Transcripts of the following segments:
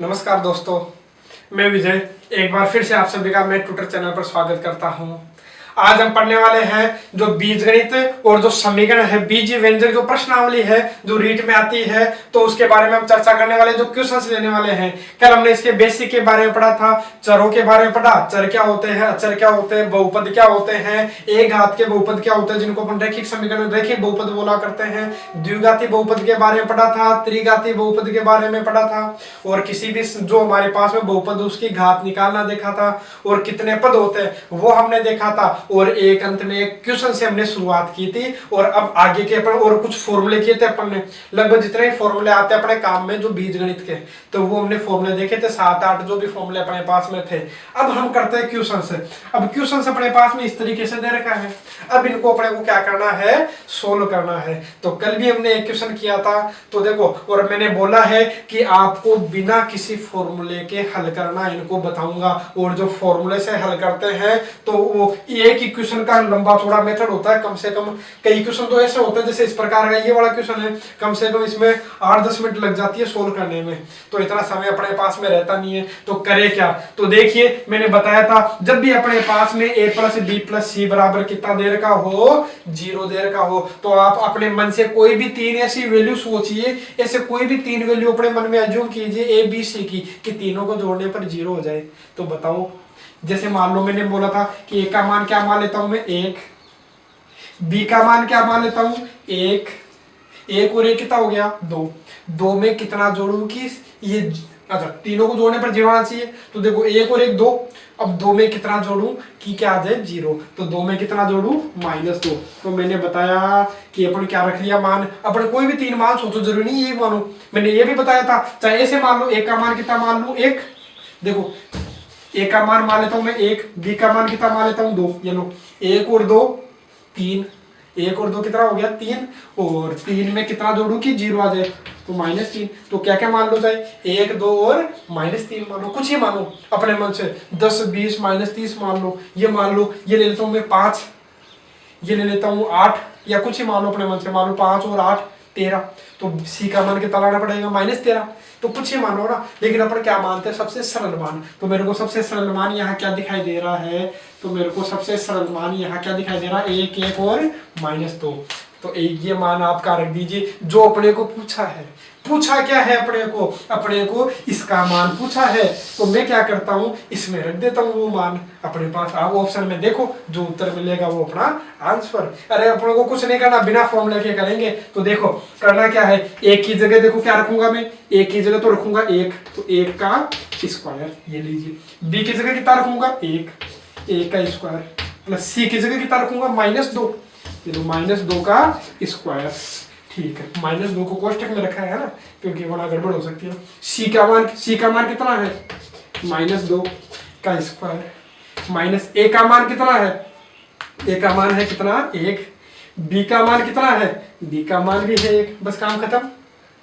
नमस्कार दोस्तों, मैं विजय एक बार फिर से आप सभी का मैं ट्विटर चैनल पर स्वागत करता हूं। आज हम पढ़ने वाले हैं जो बीजगणित और जो समीकरण है, बीजीय व्यंजक जो प्रश्नावली है जो रीट में आती है, तो उसके बारे में हम चर्चा करने वाले, जो क्वेश्चंस लेने वाले हैं। कल हमने इसके बेसिक के बारे में पढ़ा था, चरों के बारे में पढ़ा, चर क्या होते हैं, अचर क्या होते हैं, बहुपद क्या होते हैं, एक घात के बहुपद क्या होते हैं जिनको अपन रैखिक समीकरण रैखिक बहुपद बोला करते हैं, द्विघाती बहुपद के बारे में पढ़ा था, त्रिघाती बहुपद के बारे में पढ़ा था, और किसी भी जो हमारे पास में बहुपद उसकी घात निकालना देखा था, और कितने पद होते हैं वो हमने देखा था, और एक अंत में एक क्वेश्चन से हमने शुरुआत की थी। और अब आगे के अपन और कुछ फॉर्मूले किए थे अपन ने, लगभग जितने फॉर्मूले आते हैं अपने काम में जो बीजगणित के, तो वो हमने फॉर्मूले देखे थे 7-8 जो भी फॉर्मूले अपने पास में थे। अब हम करते हैं क्वेश्चन से। अब क्वेश्चन अपने पास में इस तरीके से दे रखा है, अब इनको अपने को क्या करना है, सोल्व करना है। तो कल भी हमने एक क्वेश्चन किया था, तो देखो, और मैंने बोला है कि आपको बिना किसी फॉर्मूले के हल करना इनको बताऊंगा, और जो फॉर्मूले से हल करते हैं तो वो एक ही क्वेश्चन का लंबा थोड़ा मेथड होता है, कम से कम कई क्वेश्चन तो ऐसे होते हैं जैसे इस प्रकार का ये वाला क्वेश्चन है, कम से कम इसमें 8-10 मिनट लग जाती है सोल्व करने में, तो इतना समय अपने पास में रहता नहीं है। तो करे क्या, तो देखिए मैंने बताया था, जब भी अपने पास में a + b + c बराबर कितना देर का हो, 0 देर का हो, तो आप अपने मन से कोई भी 3 ऐसी वैल्यू सोचिए, ऐसे कोई भी 3 वैल्यू अपने मन में अज्यूम कीजिए a b c की, कि तीनों को जोड़ने पर 0 हो जाए। तो बताओ, जैसे मान लो मैंने बोला था कि a का मान क्या मान लेता हूं मैं, 1, b का मान क्या मान लेता हूं, 1, 1 और 1 कितना हो गया, 2, 2 में कितना जोड़ू कि ये, अच्छा तीनों को जोड़ने पर 0 आना चाहिए, तो देखो 1 और 1 2, अब 2 में कितना जोड़ू कि क्या आ जाए 0, तो 2 में कितना जोड़ू -2। तो मैंने बताया कि अपन क्या रख लिया मान, अपन कोई भी 3 मान सोचो, जरूरी नहीं ये मानो, मैंने ये भी बताया था, चाहे ऐसे मान लो, 1 का मान कितना मान लू 1, देखो a का मान लेता हूं मैं 1, b का मान कितना मान लेता हूं 2, ये लो 1 और 2 3, 1 और 2 कितना हो गया 3, और 3 में कितना जोड़ू कि 0 आ जाए, तो -3। तो क्या क्या मान लो चाहे 1 2 और -3 मान लो, कुछ ही मानो अपने मन से, 10 20 -30 मान लो, ये मान लो, ये ले लेता हूं मैं 5, ये ले लेता हूं 8, या कुछ ही मान लो अपने मन से, मान लो 5 और 8 13, तो सी का मान कितना लाना पड़ेगा -13, तो कुछ ही मानो ना, लेकिन अपन क्या मानते हैं, सबसे सरल मान। तो मेरे को सबसे सरल मान यहाँ क्या दिखाई दे रहा है, तो मेरे को सबसे सरल मान यहाँ क्या दिखाई दे रहा है, 1 1 और -2। तो एक ये मान आपका रख दीजिए जो अपने को पूछा है। पूछा क्या है अपने को इसका मान पूछा है, तो मैं क्या करता हूँ, इसमें रख देता हूँ वो मान अपने पास। आप ऑप्शन में देखो, जो उत्तर मिलेगा वो अपना आंसर। अरे अपने को कुछ नहीं करना, बिना फॉर्मूले के करेंगे। तो देखो करना क्या है, एक की जगह देखो क्या रखूंगा मैं, एक की जगह तो रखूंगा 1, तो 1 का स्क्वायर, ये लीजिए। बी की जगह कितना रखूंगा 1 का स्क्वायर, प्लस सी की जगह कितना रखूंगा -2, ये तो -2 का स्क्वायर। ठीक है, -2 को कोष्टक में रखा है ना, क्योंकि वरना गड़बड़ हो सकती है। सी का मान कितना है, -2 का स्क्वायर, ए का मान कितना है, ए का मान है कितना 1, बी का मान कितना है, बी का मान भी है 1, बस काम खत्म।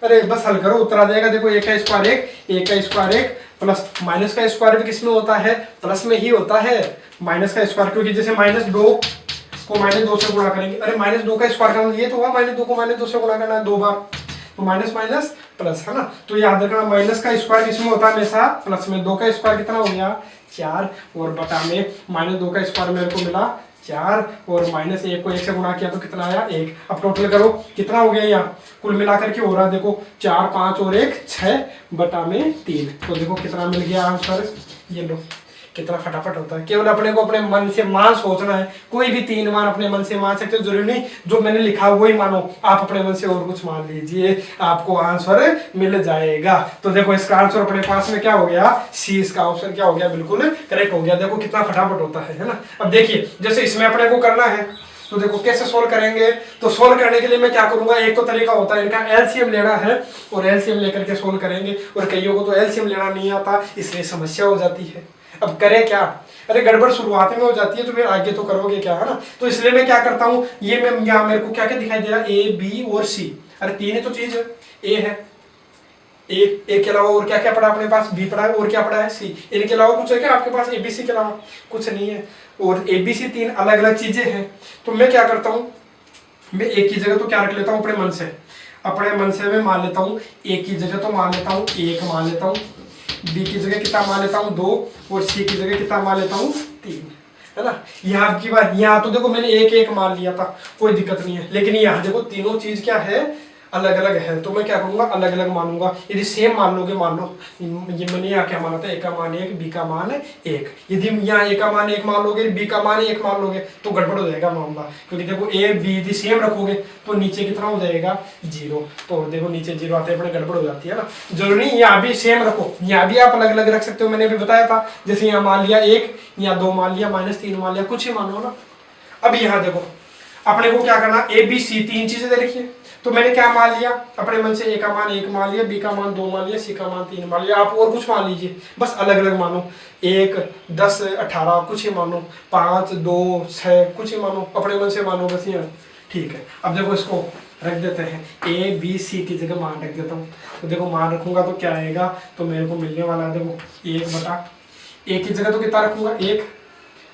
अरे बस हल करो, उत्तर आ जाएगा। देखो 1 का स्क्वायर 1 का स्क्वायर 1, प्लस माइनस का स्क्वायर भी किसमें होता है, प्लस में ही होता है, माइनस का स्क्वायर, क्योंकि जैसे -2 को -2 से गुणा करेंगे, अरे -2 का स्क्वायर करना, ये तो हुआ -2 को -2 से गुणा करना है 2 बार, तो माइनस माइनस प्लस है ना। तो याद रखना माइनस का स्क्वायर किसमें होता है हमेशा, प्लस में। 2 का स्क्वायर कितना हो गया 4, और बटा में -2 का स्क्वायर मेरे को मिला 4, और -1 को 1 से गुणा किया तो कितना आया 1। अब टोटल करो कितना हो गया, यहाँ कुल मिलाकर के हो रहा है देखो 4 5 और 1 6 बटा में 3, तो देखो कितना मिल गया आंसर। ये लो कितना फटाफट होता है, केवल अपने को अपने मन से मान सोचना है। कोई भी 3 मान अपने मन से मान सकते हो, जरूरी नहीं जो मैंने लिखा वही मानो, आप अपने मन से और कुछ मान लीजिए, आपको आंसर मिल जाएगा। तो देखो इसका आंसर अपने पास में क्या हो गया, सी, इसका ऑप्शन क्या हो गया, बिल्कुल करेक्ट हो गया। देखो कितना फटाफट होता है ना। अब देखिए जैसे इसमें अपने को करना है, तो देखो कैसे सोल्व करेंगे। तो सोल्व करने के लिए मैं क्या करूंगा, एक तो तरीका होता है इनका एलसीएम लेना है, और एलसीएम लेकर के सोल्व करेंगे, और कईयों को तो एलसीएम लेना नहीं आता, इसलिए समस्या हो जाती है। अब करें क्या, अरे गड़बड़ शुरुआत में हो जाती है तो फिर आगे तो करोगे क्या, है ना। तो इसलिए मैं क्या करता हूँ, ये मैं यहाँ मेरे को क्या क्या दिखाई दे रहा है, ए बी और सी, अरे 3 ही तो चीज है, ए है, एक के अलावा और क्या क्या पड़ा अपने पास, बी पड़ा है, और क्या पड़ा है सी। इनके अलावा कुछ है क्या आपके पास, एबीसी के अलावा कुछ नहीं है, और एबीसी 3 अलग अलग चीजें हैं। तो मैं क्या करता हूँ, मैं एक की जगह तो क्या रख लेता हूँ अपने मन से मैं मान लेता हूँ, एक की जगह तो मान लेता हूँ 1 मान लेता हूँ, बी की जगह कितना मान लेता हूँ 2 और सी की जगह कितना मान लेता हूँ 3, है ना। यहाँ की बात, यहाँ तो देखो मैंने एक एक मान लिया था, कोई दिक्कत नहीं है, लेकिन यहाँ देखो तीनों चीज क्या है, अलग अलग है, तो मैं क्या करूंगा अलग अलग मानूंगा। यदि सेम मान लोगे, मान लो ये मैंने यहाँ क्या माना था, ए का मान 1 बी का मान 1, यदि यहाँ ए का मान 1 मान लोगे, बी का मान 1 मान लोगे तो गड़बड़ हो जाएगा मामला, क्योंकि देखो ए बी यदि सेम रखोगे तो नीचे कितना हो जाएगा 0, तो देखो नीचे 0 आते हैं अपने, गड़बड़ हो जाती है ना। जरूरी नहीं यहाँ भी सेम रखो, यहाँ भी आप अलग अलग रख सकते हो, मैंने अभी बताया था। जैसे यहाँ मान लिया 1, यहाँ 2 मान लिया, -3 मान लिया, कुछ ही मान लो ना। अब यहाँ देखो अपने को क्या करना, ए बी सी 3 चीजें दे रखी है, तो मैंने क्या मान लिया अपने मन से, ए का मान 1 मान लिया, बी का मान 2 मान लिया, सी का मान 3 मान लिया। आप और कुछ मान लीजिए, बस अलग अलग मानो, 1 10 18 कुछ ही मानो, 5 2 6 कुछ ही मानो, अपने मन से मानो बस यहाँ, ठीक है। अब देखो इसको रख देते हैं, ए बी सी की जगह मान रख देता हूँ, तो देखो मान रखूंगा तो क्या आएगा, तो मेरे को मिलने वाला है देखो 1 बटा, ए की जगह तो कितना रखूंगा 1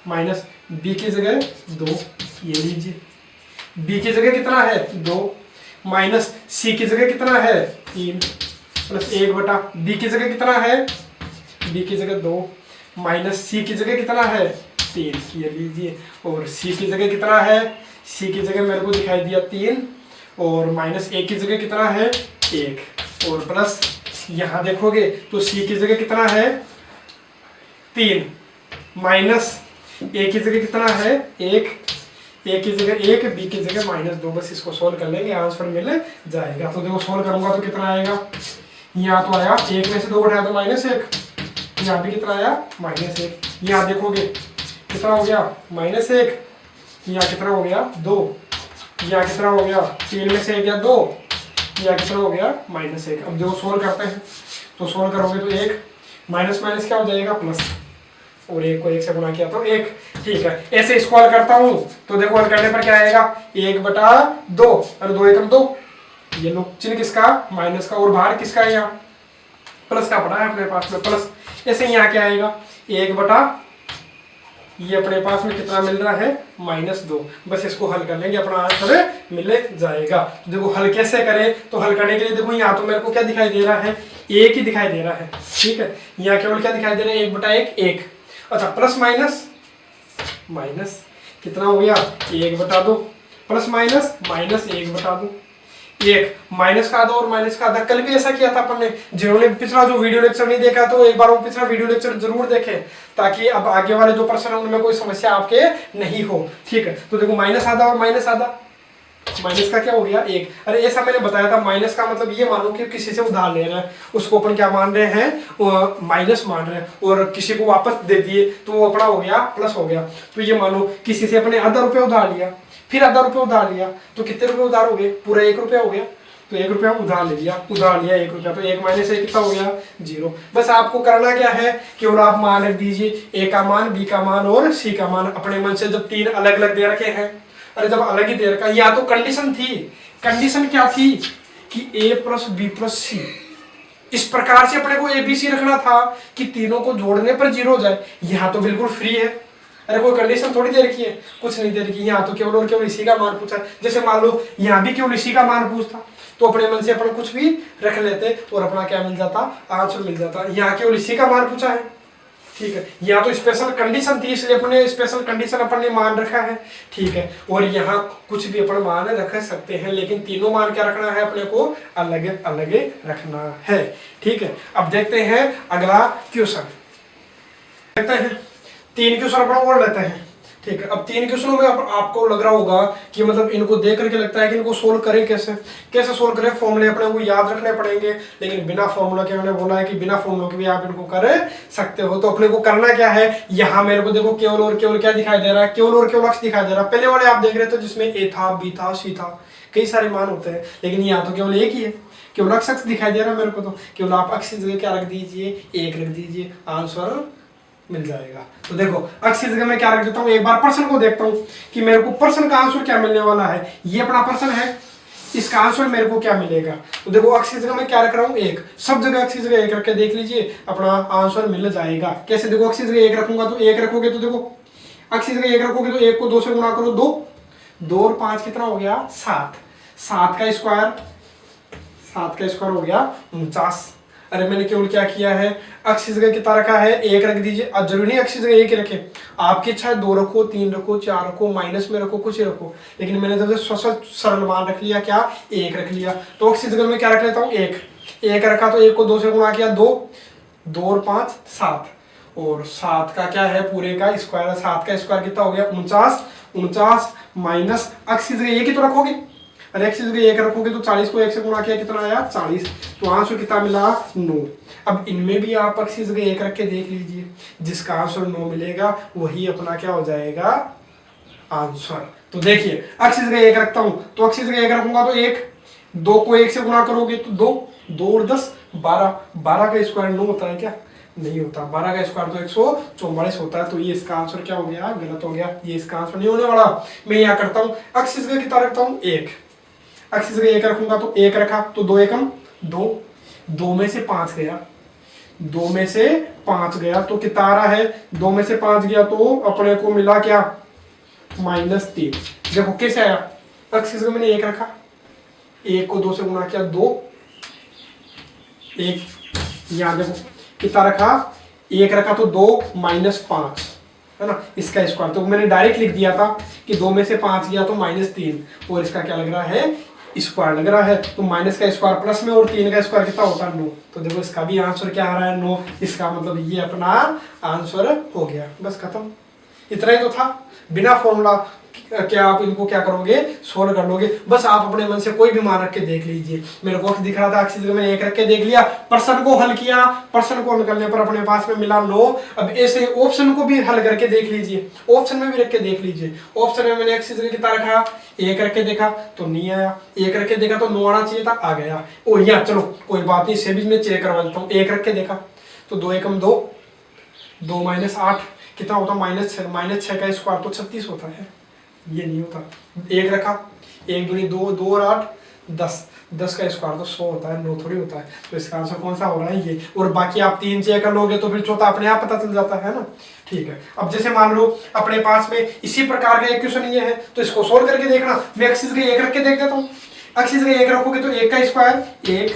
माइनस बी की जगह 2, ये लीजिए, बी की जगह कितना है 2 माइनस सी की जगह कितना है 3 प्लस 1 बटा बी की जगह कितना है, बी की जगह 2 माइनस सी की जगह कितना है 3, ये लीजिए, और सी की जगह कितना है, सी की जगह मेरे को दिखाई दिया 3, और माइनस ए की जगह कितना है 1, और प्लस यहाँ देखोगे तो सी की जगह कितना है 3 माइनस ए की जगह कितना है 1, ए की जगह 1, बी की जगह -2, बस इसको सोल्व कर लेंगे, आंसर मिल जाएगा। तो देखो सोल्व करूंगा तो कितना आएगा, यहाँ तो आया 1 में से 2 घटाया तो -1, यहाँ भी कितना आया -1, यहाँ देखोगे कितना हो गया -1, यहाँ कितना हो गया 2, यहाँ कितना हो गया 3 में से 1 या 2, यहाँ कितना हो गया -1। अब देखो सोल्व करते हैं, तो सोल्व करोगे तो 1 माइनस माइनस क्या हो जाएगा प्लस, और 1 को 1 से गुणा किया तो 1, ठीक है। ऐसे इसको हल करता हूँ तो देखो हल करने पर क्या आएगा 1 बटा 2, और 2 एकम 2, ये लो चिन्ह किसका माइनस का, और बाहर किसका है यहाँ प्लस का पड़ा है अपने पास में प्लस। ऐसे यहाँ क्या आएगा 1 बटा, ये अपने पास में कितना मिल रहा है -2, बस इसको हल कर लेंगे, अपना आंसर मिल जाएगा। तो देखो हल कैसे करें, तो हल करने के लिए देखो यहाँ तो मेरे को क्या दिखाई दे रहा है 1 ही दिखाई दे रहा है, ठीक है। यहाँ केवल क्या दिखाई दे रहा है 1 बटा 1 1, अच्छा प्लस माइनस माइनस कितना हो गया 1 बटा 2, प्लस माइनस -1 बटा 2, 1 माइनस का आधा और माइनस का आधा। कल भी ऐसा किया था अपन ने, जिन्होंने पिछला जो वीडियो लेक्चर नहीं देखा तो एक बार वो पिछला वीडियो लेक्चर जरूर देखें, ताकि अब आगे वाले जो प्रश्न है उनमें कोई समस्या आपके नहीं हो, ठीक है। तो देखो माइनस आधा और माइनस आधा, माइनस का क्या हो गया 1, अरे ऐसा मैंने बताया था, माइनस का मतलब ये मानो कि किसी से उधार ले रहे हैं, उसको अपन क्या मान रहे हैं माइनस मान रहे हैं, और किसी को वापस दे दिए तो वो अपना हो गया प्लस हो गया। तो ये मानो किसी से अपने आधा रुपया उधार लिया, फिर आधा रुपया उधार लिया, तो कितने रुपए उधार हो गए, पूरा 1 रुपया हो गया, तो 1 रुपया उधार ले लिया, उधार लिया 1 रुपया, तो 1 माइनस 1 कितना हो गया 0। बस आपको करना क्या है, केवल आप मान रख दीजिए ए का मान, बी का मान और सी का मान अपने मन से, जब 3 अलग अलग दे रखे हैं, अरे जब अलग ही दे रखा, या तो कंडीशन थी, कंडीशन क्या थी कि a प्लस बी प्लस सी, इस प्रकार से अपने को ए बी सी रखना था कि तीनों को जोड़ने पर 0 हो जाए। यहाँ तो बिल्कुल फ्री है, अरे कोई कंडीशन थोड़ी दे रखी है, कुछ नहीं दे रखी, यहाँ तो केवल और केवल इसी का मान पूछा है। जैसे मान लो यहाँ भी केवल इसी का मान पूछता तो अपने मन से अपन कुछ भी रख लेते और अपना क्या मिल जाता, आंसर मिल जाता। यहाँ केवल इसी का मान पूछा है, ठीक है। यहाँ तो स्पेशल कंडीशन थी इसलिए अपने स्पेशल कंडीशन अपन ने मान रखा है, ठीक है। और यहाँ कुछ भी अपन मान रख सकते हैं, लेकिन तीनों मान क्या रखना है अपने को, अलग अलग रखना है, ठीक है। अब देखते हैं अगला क्वेश्चन, देखते हैं 3 क्वेश्चन अपन और लेते हैं, ठीक है। अब 3 क्वेश्चनों में आपको लग रहा होगा कि मतलब इनको देख करके लगता है कि इनको सोल्व करें कैसे, कैसे सोल्व करें, फॉर्मूले अपने को याद रखने पड़ेंगे, लेकिन बिना फॉर्मूला के मैंने बोला है कि बिना फॉर्मूला के भी आप इनको कर सकते हो। तो अपने को करना क्या है, यहाँ मेरे को देखो केवल और केवल क्या दिखाई दे रहा है, केवल और केवल अक्ष दिखाई दे रहा है। पहले वाले आप देख रहे थे जिसमें ए था, बी था, सी था, कई सारे मान होते हैं, लेकिन यहाँ तो केवल एक ही है, केवल अक्ष दिखाई दे रहा है मेरे को, तो केवल आप अक्ष की जगह क्या रख दीजिए 1 रख दीजिए, आंसर मिल जाएगा। तो देखो अक्ष की जगह मैं क्या रख देता हूँ, एक बार प्रश्न को देखता हूँ कि मेरे को प्रश्न का आंसर क्या मिलने वाला है। ये अपना प्रश्न है, इसका आंसर मेरे को क्या मिलेगा। तो देखो अक्ष की जगह मैं क्या रख रहा हूँ 1, सब जगह अक्ष की जगह 1 रख के देख लीजिए, अपना आंसर मिल जाएगा। कैसे, देखो अक्ष की जगह 1 रखूंगा तो 1 रखोगे तो देखो अक्ष की जगह 1 रखोगे तो 1 को 2 से गुणा करो, 2 और 5 कितना हो गया 7, 7 का स्क्वायर हो गया 49। अरे मैंने केवल क्या किया है, अक्स की जगह कितना रखा है, एक रख दीजिए। अब जरूरी नहीं अक्स की जगह एक ही रखे, आपकी इच्छा है 2 रखो, 3 रखो, 4 रखो, माइनस में रखो, कुछ ही रखो, लेकिन मैंने जब सरल मान रख लिया, क्या, 1 रख लिया। तो अक्स की जगह में क्या रख लेता हूँ, 1 रखा, तो 1 को 2 से गुणा किया, 2 और 5 7, और 7 का क्या है, पूरे का स्क्वायर, 7 का स्क्वायर कितना हो गया, 49 माइनस अक्स की जगह 1 ही तो रखोगे, अरे एक्स की जगह 1 रखोगे तो 40 को 1 से गुणा किया कितना आया, 40, तो आंसर कितना मिला, 9। अब इनमें भी आप अक्स की जगह 1 रख के देख लीजिए, जिसका आंसर 9 मिलेगा वही अपना क्या हो जाएगा, आंसर। तो देखिए अक्स की जगह 1 रखता हूं, तो अक्स की जगह 1 रखूंगा तो 1, 2 को 1 से गुणा करोगे तो 2 और 10 12 का स्क्वायर 9 होता है क्या, नहीं होता, 12 का स्क्वायर तो 144 होता है। तो ये इसका आंसर क्या हो गया, गलत हो गया, ये इसका आंसर नहीं होने वाला। मैं यहाँ करता हूँ, अक्स की जगह कितना रखता हूँ, 1, अक्स की जगह 1 रखूंगा तो 1 रखा, तो 2 एकम 2, 2 में से 5 गया, 2 में से 5 गया तो कितना आ रहा है, 2 में से 5 गया तो अपने को मिला क्या, -3। देखो कैसे आया, अक्स की जगह मैंने 1 रखा, 1 को 2 से गुणा किया, 2, 1, यहाँ देखो कितना रखा, 1 रखा तो 2 -5 है ना, इसका स्क्वायर, तो मैंने डायरेक्ट लिख दिया था कि 2 में से 5 गया तो -3, और इसका क्या लग रहा है, स्क्वायर लग रहा है, तो माइनस का स्क्वायर प्लस में, और 3 का स्क्वायर कितना होता है, 9। तो देखो इसका भी आंसर क्या आ रहा है, 9, इसका मतलब ये अपना आंसर हो गया, बस खत्म, इतना ही तो था। बिना फॉर्मूला क्या आप इनको क्या करोगे, सोल्व कर लोगे। बस आप अपने मन से कोई भी मान रख के देख लीजिए, मेरे को दिख रहा था अक्स की जगह मैंने 1 रख के देख लिया, प्रश्न को हल किया, प्रश्न को हल करने पर अपने पास में मिला 9। अब ऐसे ऑप्शन को भी हल करके देख लीजिए, ऑप्शन में भी रख के देख लीजिए। ऑप्शन में मैंने अक्स की जगह कितना रखा, 1 रख के देखा तो नहीं आया, 1 रख के देखा तो 9 आना चाहिए था, आ गया। ओ या चलो कोई बात नहीं, इसे भी मैं चेक करवा देता हूँ। 1 रख के देखा तो 2 एकम 2, 2 - 8 कितना होता, -6 का स्क्वायर तो 36 होता है, ये नहीं होता। 1 रखा, 1 दूनी 2, 2 और 8 10 का स्क्वायर तो 100 होता है, 9 थोड़ी होता है। तो इसका आंसर कौन सा हो रहा है, ये। और बाकी आप 3 चेक कर लोगे तो फिर चौथा अपने आप पता चल जाता है ना, ठीक है। अब जैसे मान लो अपने पास में इसी प्रकार का एक क्वेश्चन ये है, तो इसको सोल्व करके देखना। मैं अक्स की जगह 1 रख के देख देता हूँ। अक्स की जगह 1 रखोगे तो 1 का स्क्वायर 1,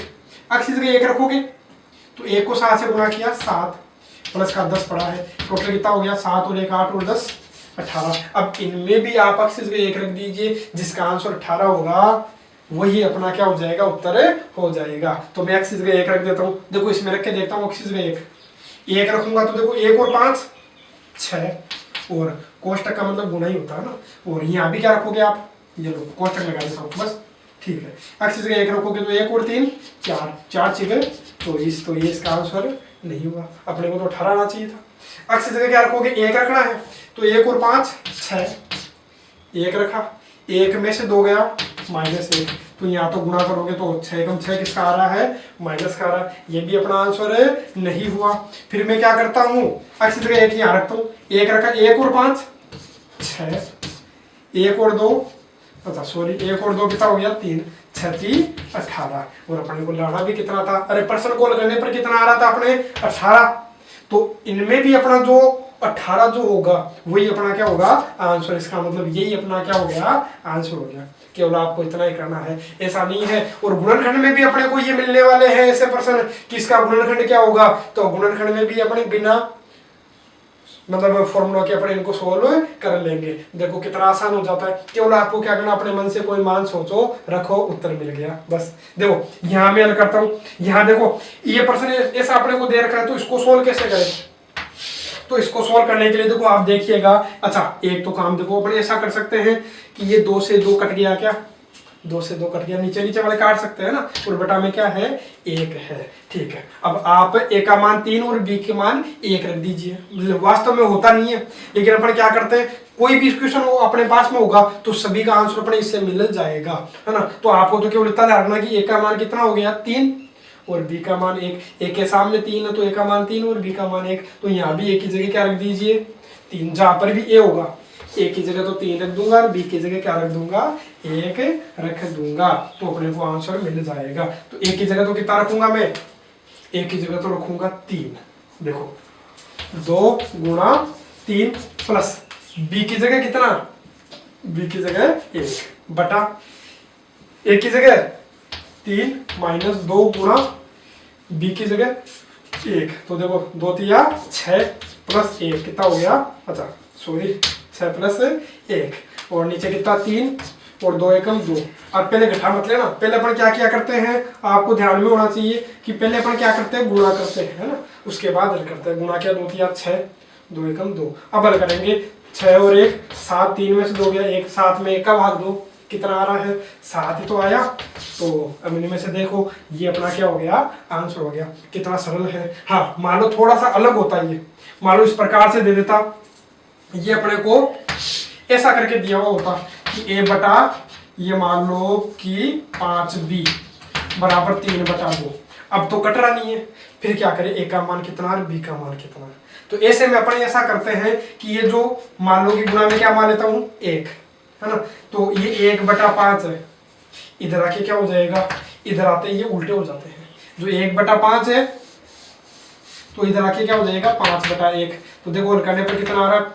अक्स की जगह 1 रखोगे तो 1 को 7 से गुणा किया 7, प्लस का 10 पड़ा है, टोटल कितना हो गया, 7 और 1 8 और 10 18। अब इनमें भी आप अक्स की जगह 1 रख दीजिए, जिसका आंसर 18 होगा वही अपना क्या हो जाएगा, उत्तर हो जाएगा। तो मैं अक्स की जगह 1 रख देता हूँ। देखो इसमें रख के देखता हूँ, अक्स की जगह 1 रखूंगा तो देखो 1 और 5 6, और कोष्टक का मतलब गुना ही होता है ना। और यहाँ भी क्या रखोगे आप, ये लो कोष्टक लगा देता हूँ बस, ठीक है। अक्स की जगह 1 रखोगे तो 1 और 3 4, 4 6 24, तो ये इसका आंसर नहीं हुआ, अपने को तो 18 आना चाहिए था। अक्स की जगह क्या रखोगे, 1 रखना है तो 1 और 5 6, 1 रखा, 1 में से 2 गया -1, तो यहाँ तो गुणा करोगे तो 6 एकम 6 किसका आ रहा है, माइनस का आ रहा है, ये भी अपना आंसर नहीं हुआ। फिर मैं क्या करता हूँ, अक्स की जगह 1 यहाँ रखता हूँ, 1 रखा, 1 और 5 6, 1 और 2 अच्छा सॉरी 1 और 2 कितना हो गया 3, 6 3 18, और अपने को लड़ा भी कितना था, अरे पर्सन कॉल करने पर कितना आ रहा था अपने 18। तो इनमें भी अपना जो 18 जो होगा वही अपना क्या होगा, आंसर। इसका मतलब यही अपना क्या हो गया, आंसर हो गया। केवल आपको इतना ही करना है, ऐसा नहीं है। और गुणनखंड में भी अपने को ये मिलने वाले हैं ऐसे प्रश्न कि इसका गुणनखंड क्या होगा, तो गुणनखंड में भी अपने बिना मतलब फॉर्मूला के अपने इनको सोल्व कर लेंगे। देखो कितना आसान हो जाता है, केवल आपको क्या करना, अपने मन से कोई मान सोचो, रखो, उत्तर मिल गया बस। देखो यहाँ मैं हल करता हूँ, यहाँ देखो ये प्रश्न ऐसा अपने को दे रखा है, तो इसको सोल्व कैसे करें। तो इसको सोल्व करने के लिए देखो आप देखिएगा, अच्छा एक तो काम देखो अपने ऐसा कर सकते हैं कि ये 2 से 2 कट गया, क्या 2 से 2 कट गया, नीचे वाले काट सकते हैं ना, और बटा में क्या है 1 है, ठीक है। अब आप ए का मान 3 और बी के मान 1 रख दीजिए। वास्तव में होता नहीं है, लेकिन अपन क्या करते हैं, कोई भी क्वेश्चन अपने पास में होगा तो सभी का आंसर अपने इससे मिल जाएगा, है ना। तो आपको तो केवल इतना ध्यान रखना कि ए का मान कितना हो गया 3 और बी का मान 1, ए के सामने 3 है तो ए का मान 3 और बी का मान 1, तो यहाँ भी ए की जगह क्या रख दीजिए 3, जहां पर भी ए होगा ए की जगह तो 3 रख दूंगा और बी की जगह क्या रख दूंगा 1 रख दूंगा, तो अपने को आंसर मिल जाएगा। तो ए की जगह तो कितना रखूंगा मैं, ए की जगह तो रखूंगा 3, देखो 2 गुणा 3 प्लस बी की जगह कितना, बी की जगह 1 बटा ए की जगह 3 माइनस 2 गुणा बी की जगह 1, तो देखो 2 तिया 6 प्लस 1 कितना हो गया, अच्छा सॉरी 6 प्लस 1, और नीचे कितना 3 और 2 एकम 2। अब पहले घटा मत लेना, पहले अपन क्या किया करते हैं, आपको ध्यान में होना चाहिए कि पहले अपन क्या करते हैं, गुणा करते हैं, है ना, उसके बाद हल करते हैं। गुणा किया 2 तिया 6, 2 एकम 2। अब हल करेंगे 6 और 1 7, 3 में से 2 गया 1, 7 में 1 का भाग 2 कितना आ रहा है, 7 ही तो आया। तो अब इनमें से देखो ये अपना क्या हो गया, आंसर हो गया। कितना सरल है। हाँ मान लो थोड़ा सा अलग होता है, ये मान लो इस प्रकार से दे देता, ये अपने को ऐसा करके दिया हुआ होता कि a बटा ये मान लो कि 5b बराबर 3/2। अब तो कट रहा नहीं है, फिर क्या करें, a का मान कितना है, b का मान कितना है। तो ऐसे में अपन ऐसा करते हैं कि ये जो मान लो कि गुणा में क्या मान लेता हूं 1, है ना, तो ये 1/5 है, इधर आके क्या हो जाएगा, इधर आते ये उल्टे हो जाते हैं। जो 1/5 है तो इधर आके क्या हो जाएगा 5/1। तो देखो हल करने पर कितना आ रहा है,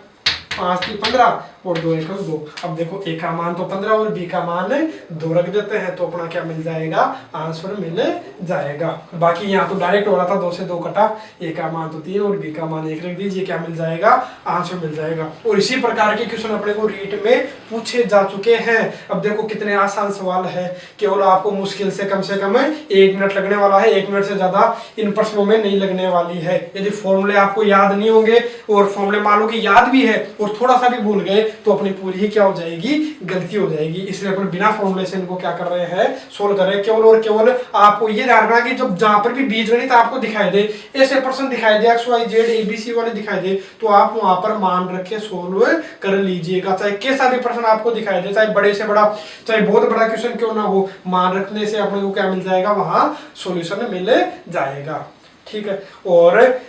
5 की 15 और 2 एकम 2। अब देखो a का मान तो 15 और b का मान 2 रख देते हैं, तो अपना क्या मिल जाएगा, आंसर मिल जाएगा। बाकी यहाँ तो डायरेक्ट हो रहा था 2 से 2 कटा, a का मान तो 3 और b का मान 1 रख दीजिए, क्या मिल जाएगा, आंसर मिल जाएगा। और इसी प्रकार के क्वेश्चन अपने को रीट में पूछे जा चुके हैं। अब देखो कितने आसान सवाल है, केवल आपको मुश्किल से कम 1 मिनट लगने वाला है, 1 मिनट से ज्यादा इन प्रश्नों में नहीं लगने वाली है। यदि फॉर्मूले आपको याद नहीं होंगे और फॉर्मूले मान लो कि याद भी है और थोड़ा सा भी भूल गए तो अपनी पूरी ही क्या हो जाएगी, गलती हो जाएगी। इसलिए अपन बिना फॉर्मूले से इनको क्या कर रहे हैं, सोल्व कर रहे हैं। केवल और केवल आपको ये ध्यान रखना कि जब जहां पर भी बीजगणित आपको दिखाई दे, ऐसे प्रश्न दिखाई दे, एक्स वाई जेड एबीसी वाले दिखाई दे, तो आप वहां पर मान रख के सोल्व कर लीजिएगा। चाहे कैसा भी प्रश्न आपको दिखाई दे, चाहे बड़े से बड़ा, चाहे बहुत बड़ा क्वेश्चन क्यों ना हो, मान रखने से अपने को क्या मिल जाएगा, वहां सोल्यूशन मिल जाएगा। ठीक है, और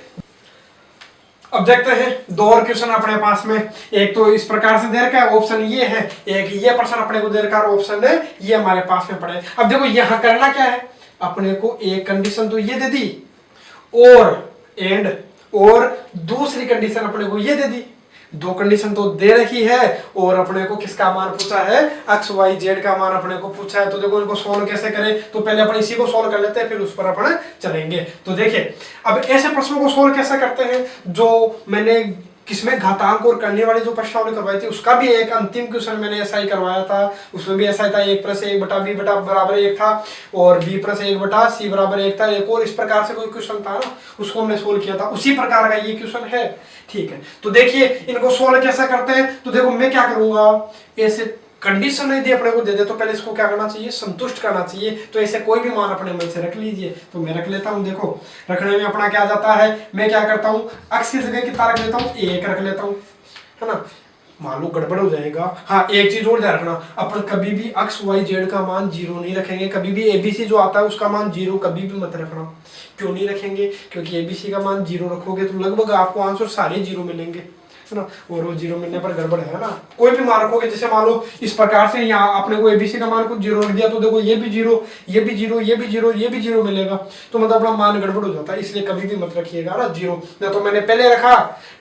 अब देखते हैं 2 और क्वेश्चन अपने पास में। एक तो इस प्रकार से दे रखा है, ऑप्शन ये है, एक ये प्रश्न अपने को दे रखा है, ऑप्शन है ये हमारे पास में पड़े। अब देखो यहां करना क्या है, अपने को एक कंडीशन तो ये दे दी और दूसरी कंडीशन अपने को ये दे दी। 2 कंडीशन तो दे रखी है और अपने को किसका मान पूछा है, एक्स वाई जेड का मान अपने को पूछा है। तो देखो इनको सोल्व कैसे करें, तो पहले अपन इसी को सोल्व कर लेते हैं, फिर उस पर अपन चलेंगे। तो देखिए अब ऐसे प्रश्नों को सोल्व कैसे करते हैं, जो मैंने किसमें घातांक और करने वाली जो प्रश्नावली करवाई थी, उसका भी एक अंतिम क्वेश्चन मैंने ऐसा ही करवाया था। उसमें भी ऐसा ही था, 1 + 1 बटा b बराबर 1 था और b + 1 बटा c बराबर 1 था। एक और इस प्रकार से कोई क्वेश्चन था ना, उसको हमने सोल्व किया था, उसी प्रकार का ये क्वेश्चन है। ठीक है, तो देखिए इनको सोल्व कैसे करते हैं। तो देखो मैं क्या करूंगा, ऐसे कंडीशन नहीं दी अपने को दे दे तो पहले इसको क्या करना चाहिए, संतुष्ट करना चाहिए। तो ऐसे कोई भी मान अपने मन से रख लीजिए, तो मैं रख लेता हूं। देखो रखने में अपना क्या जाता है, मैं क्या करता हूं, x की जगह कितना रख लेता हूं, 1 रख लेता हूं, है ना। मान लो गड़बड़ हो जाएगा। हाँ एक चीज और ध्यान रखना, अपन कभी भी x y z का मान 0 नहीं रखेंगे। कभी भी abc जो आता है उसका मान 0 कभी भी मत रखना। क्यों नहीं रखेंगे, क्योंकि abc का मान 0 रखोगे तो लगभग आपको आंसर सारे 0 मिलेंगे, है ना। और वो 0 मिलने पर गड़बड़ है ना। कोई भी मान रखोगे, जैसे मान लो इस प्रकार से यहाँ आपने को एबीसी का मान कुछ 0 रख दिया, तो देखो ये भी 0, ये भी 0, ये भी 0, ये भी 0 मिलेगा, तो मतलब अपना मान गड़बड़ हो जाता है। इसलिए कभी भी मत रखिएगा ना 0, ना तो मैंने पहले रखा,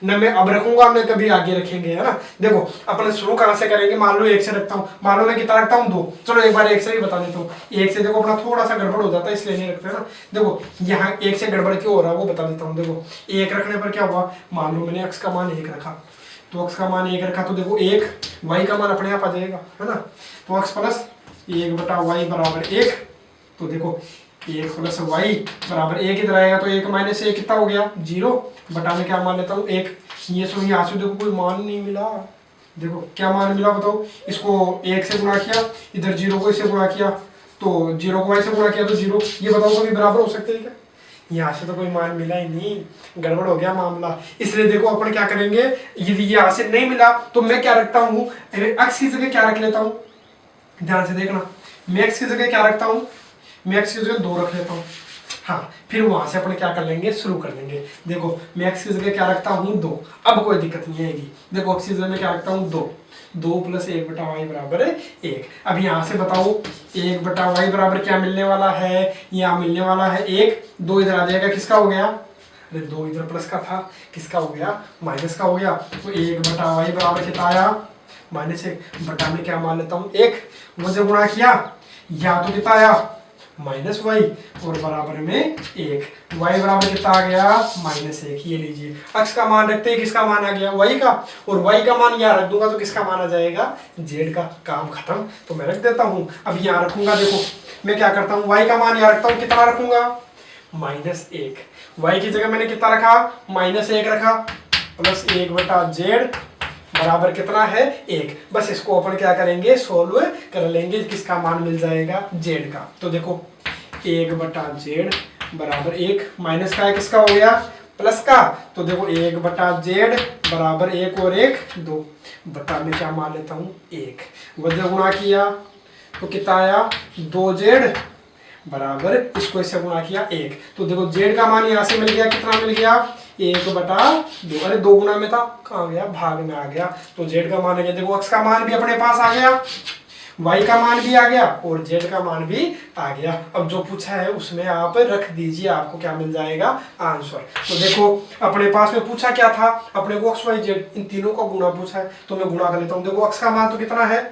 न मैं अब रखूंगा, मैं कभी आगे रखेंगे, है ना। देखो अपन शुरू कहां से करेंगे, मान लो 1 से रखता हूँ, मान लो मैं कितना रखता हूँ 2, चलो एक बार 1 से भी बता देता हूँ। 1 से देखो अपना थोड़ा सा गड़बड़ हो जाता है, इसलिए नहीं रखते ना। देखो यहाँ 1 से गड़बड़ क्यों हो रहा है वो बता देता हूँ। देखो 1 रखने पर क्या हुआ, मान लो मैंने x का मान 1 रखा, तो x का मान 1 रखा, तो देखो 1 y का मान अपने आप आ जाएगा, है ना। तो x + 1 बटा y बराबर 1, तो देखो 1 + y बराबर 1 इधर आएगा, तो 1 - 1 कितना हो गया 0, बटा में क्या मान लेता हूँ 1। ये सुनिए यहाँ से देखो कोई मान नहीं मिला, देखो क्या मान मिला बताओ। इसको 1 से गुणा किया, इधर 0 को इससे गुणा किया, तो 0 को y से गुणा किया तो 0। ये बताओ कभी बराबर हो सकते हैं क्या, यहाँ से तो कोई मान मिला ही नहीं, गड़बड़ हो गया मामला। इसलिए देखो अपन क्या करेंगे, यदि यहाँ से नहीं मिला तो मैं क्या रखता हूँ, x की जगह क्या रख लेता हूँ, ध्यान से देखना। मैं x की जगह क्या रखता हूँ, मैं x की जगह 2 रख लेता हूँ। हाँ फिर वहां से अपन क्या कर लेंगे, शुरू कर लेंगे। देखो मैं x की जगह क्या रखता हूँ 2, अब कोई दिक्कत नहीं आएगी। देखो x की जगह में क्या रखता हूँ 2, 2 + 1 बटा y बराबर 1। अब यहाँ से बताओ 1 बटा y बराबर क्या मिलने वाला है, यहाँ मिलने वाला है 1, 2 इधर आ जाएगा, किसका हो गया, अरे 2 इधर प्लस का था, किसका हो गया, माइनस का हो गया। तो 1 बटा y बराबर कितना आया, -1 बटा में क्या मान लेता हूँ 1, मुझे गुणा किया, यहाँ तो कितना आया माइनस वाई और बराबर में एक। वाई बराबर कितना आ गया -1। ये लीजिए अक्स का मान रखते हैं, किसका मान आ गया वाई का, और वाई का मान यहाँ रख दूंगा तो किसका मान आ जाएगा जेड का। काम खत्म। तो मैं रख देता हूँ, अब यहाँ रखूंगा, देखो मैं क्या करता हूँ, वाई का मान यहाँ रखता हूँ, कितना रखूंगा -1। वाई की जगह मैंने कितना रखा -1 रखा, प्लस 1/z बराबर कितना है 1। बस इसको अपन क्या करेंगे सोल्व कर लेंगे, किसका मान मिल जाएगा जेड का। तो देखो 1/z बराबर 1, माइनस का है किसका हो गया प्लस का, तो देखो 1/z बराबर 1 और 1 2 बटा में क्या मान लेता हूँ 1, वजह गुणा किया तो कितना आया 2z बराबर इसको इससे गुणा किया 1। तो देखो जेड का मान यहाँ से मिल गया, कितना मिल गया 1/2। अरे 2 गुना में था, कहाँ गया भाग में आ गया। तो जेड का मान आ गया, देखो अक्स का मान भी अपने पास आ गया, वाई का मान भी आ गया और जेड का मान भी आ गया। अब जो पूछा है उसमें आप रख दीजिए, आपको क्या मिल जाएगा आंसर। तो देखो अपने पास में पूछा क्या था, अपने को एक्स वाई जेड इन तीनों का गुणा पूछा है, तो मैं गुणा कर लेता हूँ। देखो अक्स का मान तो कितना है,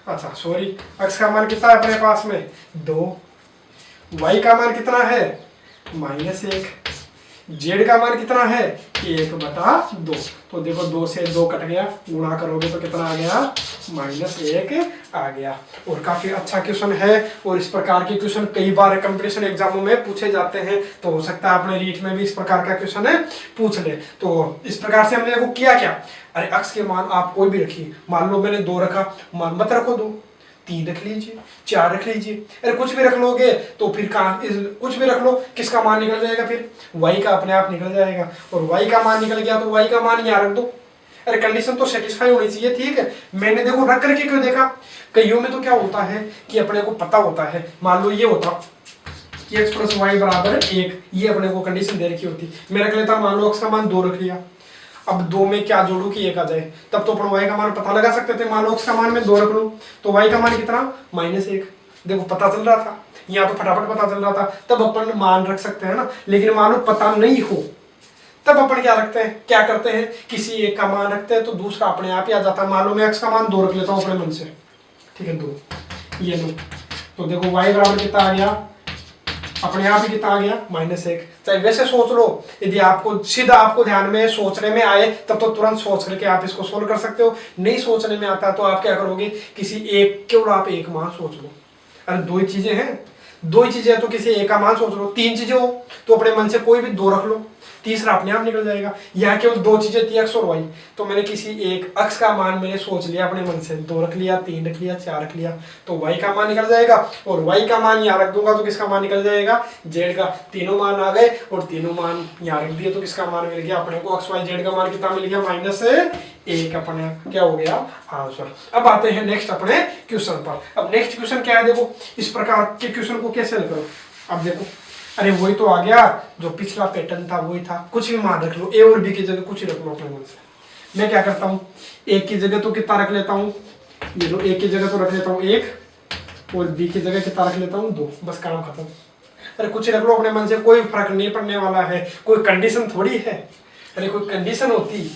अच्छा सॉरी, अक्स का मान कितना है अपने पास में 2, वाई का मान कितना है -1, जेड का मान कितना है 1/2। तो देखो 2 से 2 कट गया, गुणा करोगे तो कितना आ गया -1 आ गया। और काफी अच्छा क्वेश्चन है, और इस प्रकार के क्वेश्चन कई बार कंपटीशन एग्जामों में पूछे जाते हैं, तो हो सकता है अपने रीट में भी इस प्रकार का क्वेश्चन है पूछ ले। तो इस प्रकार से हमने देखो किया क्या, अरे अक्स के मान आप कोई भी रखिए, मान लो मैंने 2 रखा, मान मत रखो 2, 3 रख लीजिए, 4 रख लीजिए, अरे कुछ भी रख लोगे तो फिर कहाँ कुछ भी रख लो, किसका मान निकल जाएगा फिर y का अपने आप निकल जाएगा। और y का मान निकल गया तो y का मान यहाँ रख दो, अरे कंडीशन तो सेटिस्फाई होनी चाहिए, ठीक है। मैंने देखो रख करके क्यों देखा, कईयों में तो क्या होता है कि अपने को पता होता है, मान लो ये होता कि x + y बराबर 1, ये अपने को कंडीशन दे रखी होती, मैं रख लेता, मान लो x का मान 2 रख लिया, अब 2 में क्या जोड़ू कि 1 आ जाए, तब तो अपन y का मान पता लगा सकते थे। मान लो x का मान मैं 2 रख लूं तो y का मान कितना -1, देखो पता चल रहा था, यहाँ तो फटाफट पता चल रहा था, तब अपन मान रख सकते हैं ना। लेकिन मान लो पता नहीं हो तब अपन क्या रखते हैं, क्या करते हैं, किसी एक का मान रखते हैं तो दूसरा अपने आप ही आ जाता है। मान लो मैं x का मान 2 रख लेता हूँ अपने मन से, ठीक है 2, ये लो, तो देखो y बराबर कितना आ गया, अपने आप ही कितना आ गया -1। चाहे वैसे सोच लो, यदि आपको सीधा आपको ध्यान में सोचने में आए तब तो तुरंत सोच करके आप इसको सोल्व कर सकते हो, नहीं सोचने में आता तो आप क्या करोगे, किसी एक केवल आप एक मान सोच लो। अरे 2 ही चीजें हैं, 2 ही चीजें तो किसी एक का मान सोच लो, 3 चीजें हो तो अपने मन से कोई भी 2 रख लो, तीसरा अपने आप निकल जाएगा। यहाँ केवल 2 चीजें थी x और y, तो मैंने किसी एक अक्स का मान मैंने सोच लिया अपने मन से, 2 रख लिया, 3 रख लिया, 4 रख लिया, तो y का मान निकल जाएगा। और y का मान यहाँ रख दूंगा तो किसका मान निकल जाएगा z का। तीनों मान आ गए और तीनों मान यहाँ रख दिए तो किसका मान मिल गया अपने को, x y z का मान कितना मिल गया -1 अपने क्या हो गया आंसर। अब आते हैं नेक्स्ट अपने क्वेश्चन पर। अब नेक्स्ट क्वेश्चन क्या है, देखो इस प्रकार के क्वेश्चन को कैसे हल करो। अब देखो अरे वही तो आ गया जो पिछला पैटर्न था, वही था, कुछ भी मान रख लो, ए और बी की जगह कुछ ही रख लो अपने मन से। मैं क्या करता हूँ, एक की जगह तो कितना रख लेता हूँ, ये लो एक की जगह तो रख लेता हूँ 1 और बी की जगह कितना रख लेता हूँ 2, बस काम खत्म। अरे कुछ रख लो अपने मन से, कोई फर्क नहीं पड़ने वाला है, कोई कंडीशन थोड़ी है। अरे कोई कंडीशन होती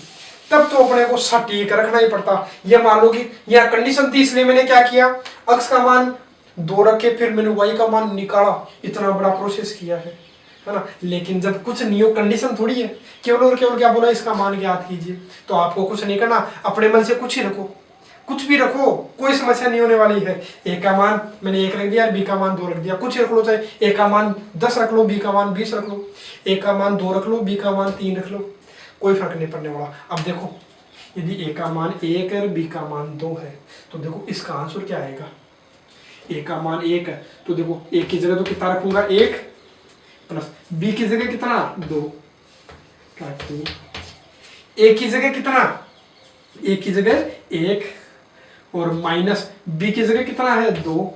तब तो अपने को सटीक रखना ही पड़ता। ये मान लो कि यह कंडीशन थी इसलिए मैंने क्या किया, अक्स का मान 2 रखे, फिर मैंने y का मान निकाला, इतना बड़ा प्रोसेस किया है ना। लेकिन जब कुछ नहीं हो, कंडीशन थोड़ी है, केवल और केवल क्या बोला इसका मान ज्ञात कीजिए, तो आपको कुछ नहीं करना, अपने मन से कुछ ही रखो, कुछ भी रखो, कोई समस्या नहीं होने वाली है। ए का मान मैंने 1 रख दिया, बी का मान 2 रख दिया, कुछ रख लो, चाहे ए का मान 10 रख लो, बी का मान 20 रख लो, ए का मान 2 रख लो, बी का मान 3 रख लो, कोई फर्क नहीं पड़ने वाला। अब देखो यदि ए का मान 1 है और बी का मान 2 है तो देखो इसका आंसर क्या आएगा, ए का मान 1 है तो देखो ए की जगह तो कितना रखूंगा 1 प्लस बी की जगह कितना 2, ए की जगह कितना, ए की जगह 1 और माइनस बी की जगह कितना है 2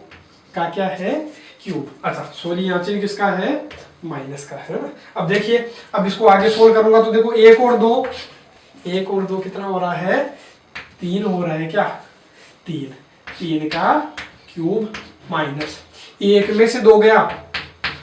का क्या है क्यूब। अच्छा सॉरी यहाँ चिन्ह किसका है माइनस का है ना। अब देखिए अब इसको आगे सोल्व करूंगा तो देखो 1 और 2 कितना हो रहा है 3 हो रहा है, क्या 3 का क्यूब माइनस 1 में से 2 गया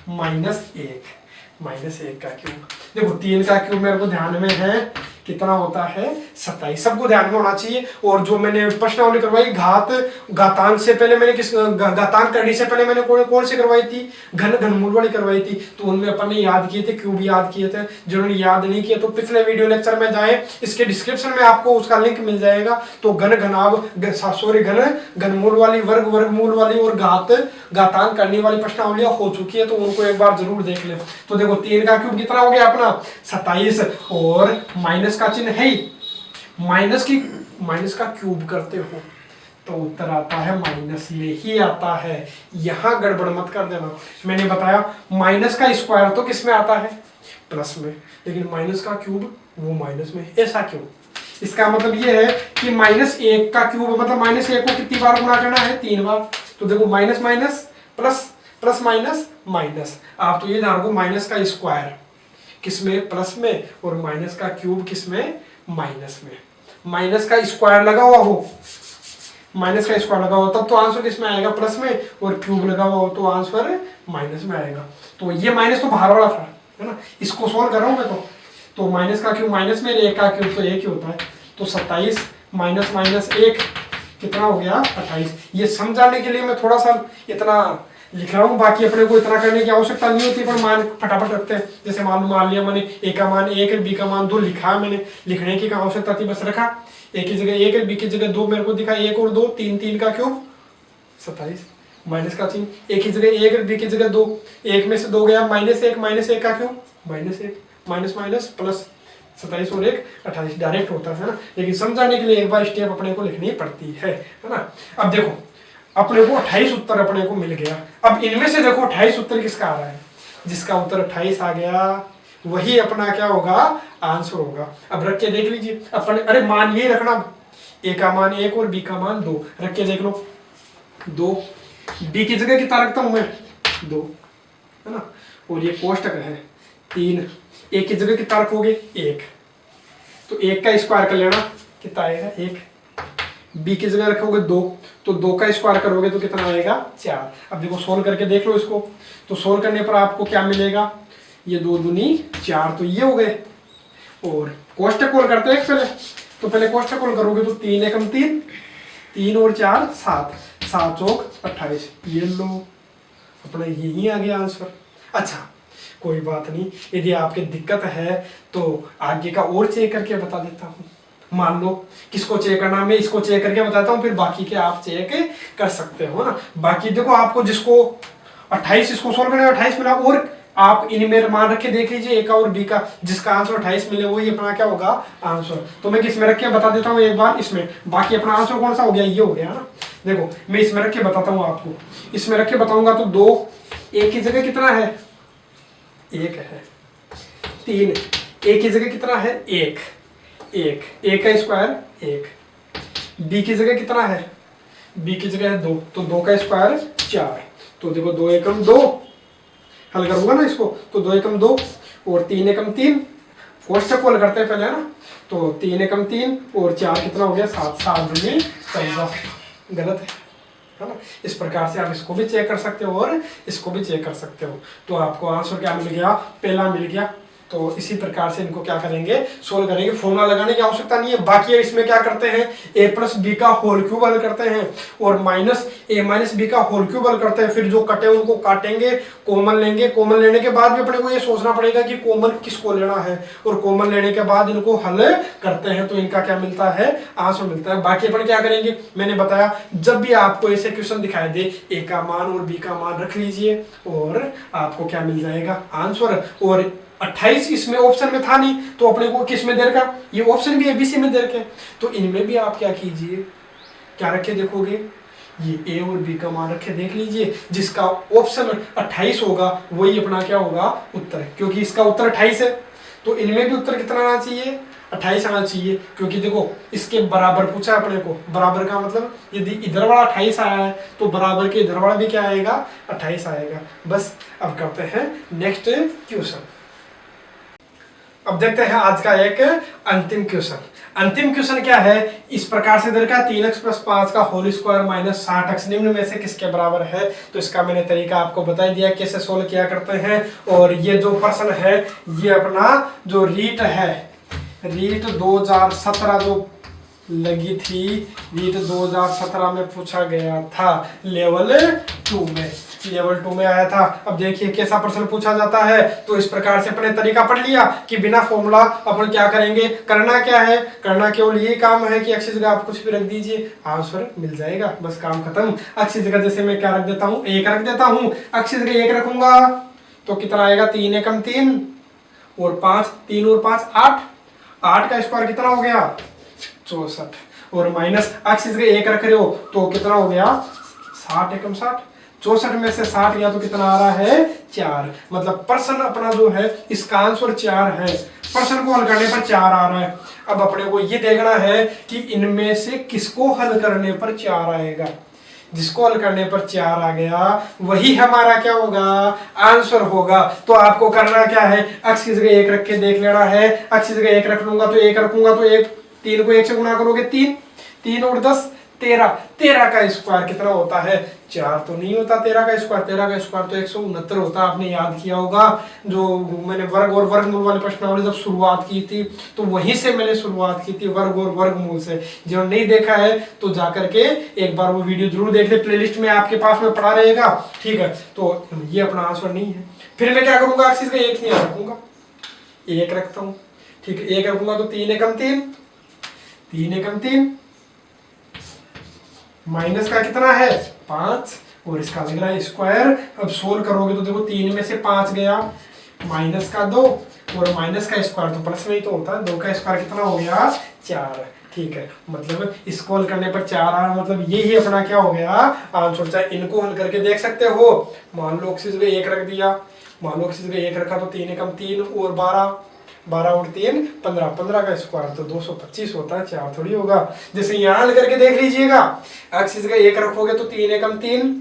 -1 का क्यूब। देखो 3 का क्यूब मेरे को ध्यान में है कितना होता है 27। सबको ध्यान में होना चाहिए। और जो मैंने प्रश्नावली करवाई घातांक से पहले मैंने घातांक करने से पहले मैंने कौन सी करवाई थी, घनमूल वाली करवाई थी। तो उनमें अपन ने याद किए थे, क्यूब याद किए थे। जिन्होंने याद नहीं किए तो पिछले वीडियो लेक्चर में जाए, इसके डिस्क्रिप्शन में आपको उसका लिंक मिल जाएगा। तो घनमूल वाली, वर्गमूल वाली और घातांक करने वाली प्रश्नावलियां हो चुकी है, तो उनको एक बार जरूर देख ले। तो देखो 3 का क्यूब कितना हो गया अपना 27, और माइनस का चिन्ह है ही, माइनस का क्यूब करते हो तो उत्तर आता है माइनस में ही आता है। यहां गड़बड़ मत कर देना। मैंने बताया माइनस का स्क्वायर तो किस में आता है, प्लस में, लेकिन माइनस का क्यूब वो माइनस में। ऐसा क्यों? इसका मतलब ये है कि -1 का क्यूब मतलब -1 को कितनी बार गुणा करना है, 3 बार। तो देखो minus minus plus, plus minus minus. आप तो ये जान रखो माइनस का स्क्वायर किसमें, प्लस में, और माइनस का क्यूब किसमें, माइनस में। माइनस का स्क्वायर लगा हुआ हो, माइनस का स्क्वायर लगा हो तब तो आंसर किसमें आएगा, प्लस में, और क्यूब लगा हुआ हो तो आंसर माइनस में आएगा। तो ये माइनस तो बाहर वाला था, है ना, इसको सोल्व कर रहा हूं मैं। तो माइनस का क्यूब माइनस में, 1 का क्यूब तो 1 ही होता है। तो 27 माइनस माइनस 1 कितना हो गया, 28। ये समझाने के लिए मैं थोड़ा सा इतना लिख रहा हूँ, बाकी अपने को इतना करने की आवश्यकता नहीं होती, पर मान फटाफट रखते हैं। जैसे मान लिया मैंने A का मान 1 है, B का मान 2 लिखा, मैंने लिखने की आवश्यकता थी, बस रखा। A की जगह 1 है, B की जगह 2 मेरे को दिखा, 1 और 2 3, 3 का क्यूब 27, माइनस का चिन्ह, A की जगह 1 है, B की जगह 2, 1 में से 2 गया, -1, -1 का क्यूब -1, माइनस माइनस प्लस, 27 और 1 28 डायरेक्ट होता है ना, लेकिन समझाने के लिए एक बार स्टेप अपने को लिखनी पड़ती है ना। अब देखो अपने को 28 उत्तर अपने को मिल गया। अब इनमें से देखो 28 उत्तर किसका आ रहा है, जिसका उत्तर 28 आ गया वही अपना क्या होगा, आंसर होगा। अब रख के देख लीजिए अपन, अरे मान ये रखना, A का मान 1 और B का मान 2, रख के देख लो 2, B की जगह कितना रखता हूं मैं, 2, है ना, और ये कोष्टक है 3, A की जगह कितना रखोगे, 1, तो 1 का स्क्वायर कर लेना, कितना आएगा 1, B की जगह रखोगे 2, तो 2 का स्क्वायर करोगे तो कितना आएगा 4। अब देखो सोल्व करके देख लो इसको, तो सोल्व करने पर आपको क्या मिलेगा, ये 2 दूनी 4, तो ये हो गए। और कोष्टक खोल करते हैं पहले, तो पहले कोष्टक खोल करोगे तो 3 एकम 3, 3 और 4 7, 7 चौक 28, ये लो अपना यही आ गया आंसर। अच्छा कोई बात नहीं, यदि आपकी दिक्कत है तो आगे का और चेक करके बता देता हूँ। मान लो किसको चेक करना, मैं इसको चेक करके बताता हूँ, फिर बाकी के आप चेक कर सकते हो ना। बाकी देखो आपको जिसको 28 इसको सोल्व करने 28 मिला, और आप इनमें मान रख के देख लीजिए A का और B का, जिसका आंसर 28 मिले वही अपना क्या होगा आंसर। तो मैं किसमें रख के बता देता हूँ एक बार, इसमें। बाकी अपना आंसर कौन सा हो गया, ये हो गया ना। देखो मैं इसमें रख के बताता हूँ आपको, इसमें रख के बताऊंगा तो 2, A की जगह कितना है 1 है, 3, A की जगह कितना है 1, 1 का स्क्वायर 1, B की जगह कितना है, B की जगह है 2, तो 2 का स्क्वायर 4, तो देखो 2 एकम 2, हल करूंगा ना इसको, तो 2 एकम 2 और 3 एकम 3, कोष्टक को हल करते हैं पहले, है ना। तो 3 एकम 3 और 4 कितना हो गया 7, 7 दूनी 14, गलत है ना। इस प्रकार से आप इसको भी चेक कर सकते हो और इसको भी चेक कर सकते हो। तो आपको आंसर क्या मिल गया, पहला मिल गया। तो इसी प्रकार से इनको क्या करेंगे, सोल्व करेंगे। फॉर्मूला लगाने की आवश्यकता नहीं है। बाकी इसमें क्या करते हैं, a प्लस बी का होल क्यूब हल करते हैं और माइनस a माइनस बी का होल क्यूब हल करते हैं। फिर जो कटे उनको काटेंगे, कॉमन लेंगे। कॉमन लेने के बाद भी अपने को ये सोचना पड़ेगा कि कॉमन किसको लेना है, और कॉमन लेने के बाद इनको हल करते हैं तो इनका क्या मिलता है, आंसर मिलता है। बाकी अपन क्या करेंगे, मैंने बताया जब भी आपको ऐसे क्वेश्चन दिखाई दे, a का मान और b का मान रख लीजिए और आपको क्या मिल जाएगा, आंसर। और 28 इसमें ऑप्शन में था नहीं, तो अपने को किस में दे रखा, ये ऑप्शन भी एबीसी में दे रखे, तो इनमें भी आप क्या कीजिए, क्या रखे देखोगे, ये ए और बी का मान रखे देख लीजिए। जिसका ऑप्शन 28 होगा वही अपना क्या होगा, उत्तर। क्योंकि इसका उत्तर 28 है तो इनमें भी उत्तर कितना आना चाहिए, 28 आना चाहिए। क्योंकि देखो इसके बराबर पूछा अपने को, बराबर का मतलब यदि इधर वाला 28 आया है तो बराबर के इधर वाला भी क्या आएगा, 28 आएगा। बस अब करते हैं नेक्स्ट क्वेश्चन। अब देखते हैं आज का एक अंतिम क्वेश्चन। अंतिम क्वेश्चन क्या है, इस प्रकार से दे रखा है 3x + 5 का होल स्क्वायर माइनस 60x निम्न में से किसके बराबर है। तो इसका मैंने तरीका आपको बता दिया कैसे सोल्व किया करते हैं। और ये जो प्रश्न है ये अपना जो रीट है, रीट 2017 जो लगी थी, रीट 2017 में पूछा गया था लेवल 2 में, लेवल 2 में आया था। अब देखिए कैसा प्रश्न पूछा जाता है। तो इस प्रकार से अपने तरीका पढ़ लिया कि बिना फॉर्मूला अपन क्या करेंगे, करना क्या है, करना केवल यही काम है कि अक्षय जगह आप कुछ भी रख दीजिए, आंसर मिल जाएगा, बस काम खत्म। अक्षय जगह जैसे मैं क्या रख देता हूँ, 1 रख देता हूँ, अक्षय जगह 1 रखूंगा तो कितना आएगा, 3 एकम 3 और 5, 3 और 5 8, 8 का स्क्वायर कितना हो गया, 64, और माइनस अक्षय जगह 1 रख रहे हो तो कितना हो गया, 60 एकम 60, 64 में से 60 गया तो कितना आ रहा है, 4। मतलब प्रश्न अपना जो है इसका आंसर 4 है, प्रश्न को हल करने पर 4 आ रहा है। अब अपने को ये देखना है कि इनमें से किसको हल करने पर 4 आएगा। जिसको हल करने पर 4 आ गया वही हमारा क्या होगा, आंसर होगा। तो आपको करना क्या है, अक्ष की जगह 1 रख के देख लेना है। अक्ष की जगह 1 रख लूंगा तो 1 रखूंगा तो 1, 3 को 1 से गुणा करोगे 3, 3 और 10 13, 13 का स्क्वायर कितना होता है, 4 तो नहीं होता 13 का स्क्वायर, 13 का स्क्वायर तो 169 होता है। आपने याद किया होगा जो मैंने वर्ग और वर्गमूल वाले प्रश्नावली जब शुरुआत की थी तो वहीं से मैंने शुरुआत की थी, वर्ग और वर्गमूल से। जो नहीं देखा है तो जाकर के एक बार वो वीडियो जरूर देख ले, प्लेलिस्ट में आपके पास में पड़ा रहेगा, ठीक है। तो ये अपना आंसर नहीं है। फिर मैं क्या करूंगा, अक्ष का 1 नहीं रखूंगा, 1 रखता हूँ, ठीक है। 1 रखूंगा तो 3 एकम 3, 3 एकम 3, माइनस का कितना है 5 और इसका लग रहा है स्क्वायर। अब सोल्व करोगे तो देखो 3 में से 5 गया, माइनस का 2 और माइनस का स्क्वायर तो प्लस में ही तो होता है, 2 का स्क्वायर कितना हो गया 4, ठीक है। मतलब इसको हल करने पर 4 आ, मतलब ये ही अपना क्या हो गया आंसर। चाहे इनको हल करके देख सकते हो। मान लो अक्ष जगह 1 रख दिया, मान लो अक्ष जगह 1 रखा तो 3 एकम 3 और 12, 12 और 3 15, 15 का स्क्वायर तो 225 होता है, 4 थोड़ी होगा। जैसे यहाँ हल करके देख लीजिएगा, अक्ष जगह 1 रखोगे तो 3 एकम 3,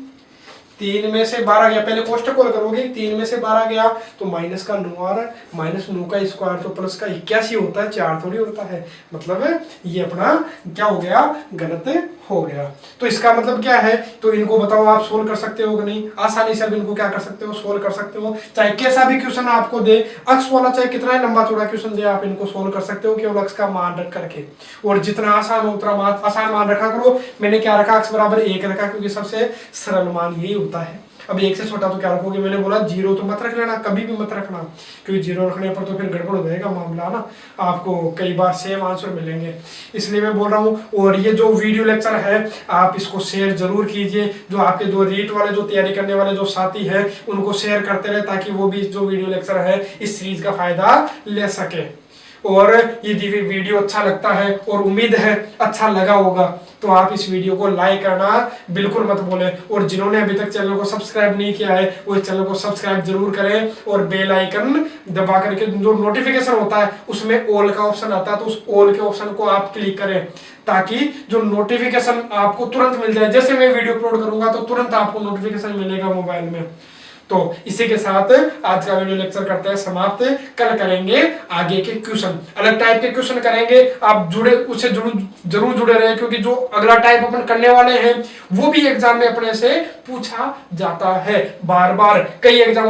3 में से 12 गया, पहले कोष्टक खोल करोगे, 3 में से 12 गया तो माइनस का 9 आ रहा है, माइनस 9 का स्क्वायर तो प्लस का 81 होता है, 4 थोड़ी होता है। मतलब ये अपना क्या हो गया, गलत हो गया। तो इसका मतलब क्या है, तो इनको बताओ आप सोल्व कर सकते हो कि नहीं, आसानी से अब इनको क्या कर सकते हो, सोल्व कर सकते हो। चाहे कैसा भी क्वेश्चन आपको दे, अक्ष वाला चाहे कितना ही लंबा चौड़ा क्वेश्चन दे, आप इनको सोल्व कर सकते हो केवल अक्ष का मान रख करके। और जितना आसान हो उतना आसान मान रखा करो। मैंने क्या रखा, अक्ष बराबर 1 रखा क्योंकि सबसे सरल मान यही होता है। अब 1 से छोटा तो क्या रखोगे, मैंने बोला 0 तो मत रख लेना, कभी भी मत रखना, क्योंकि 0 रखने पर तो फिर गड़बड़ हो जाएगा मामला ना, आपको कई बार सेम आंसर मिलेंगे, इसलिए मैं बोल रहा हूँ। और ये जो वीडियो लेक्चर है आप इसको शेयर जरूर कीजिए, जो आपके जो रीट वाले जो तैयारी करने वाले जो साथी हैं उनको शेयर करते रहे, ताकि वो भी जो वीडियो लेक्चर है इस सीरीज का फायदा ले सके। और यदि वीडियो अच्छा लगता है, और उम्मीद है अच्छा लगा होगा, तो आप इस वीडियो को लाइक करना बिल्कुल मत भूलें। और जिन्होंने अभी तक चैनल को सब्सक्राइब नहीं किया है वो इस चैनल को सब्सक्राइब जरूर करें, और बेल आइकन दबा करके जो नोटिफिकेशन होता है उसमें ऑल का ऑप्शन आता है, तो उस ऑल के ऑप्शन को आप क्लिक करें, ताकि जो नोटिफिकेशन आपको तुरंत मिल जाए। जैसे मैं वीडियो अपलोड करूंगा तो तुरंत आपको नोटिफिकेशन मिलेगा मोबाइल में। तो इसी के साथ आज का वीडियो लेक्चर करते हैं समाप्त। कल करेंगे आगे के क्वेश्चन, अलग टाइप के क्वेश्चन करेंगे, आप जुड़े उससे जरूर जुड़े रहे, क्योंकि जो अगला टाइप अपन करने वाले हैं वो भी एग्जाम में अपने से पूछा जाता है बार बार, कई एग्जाम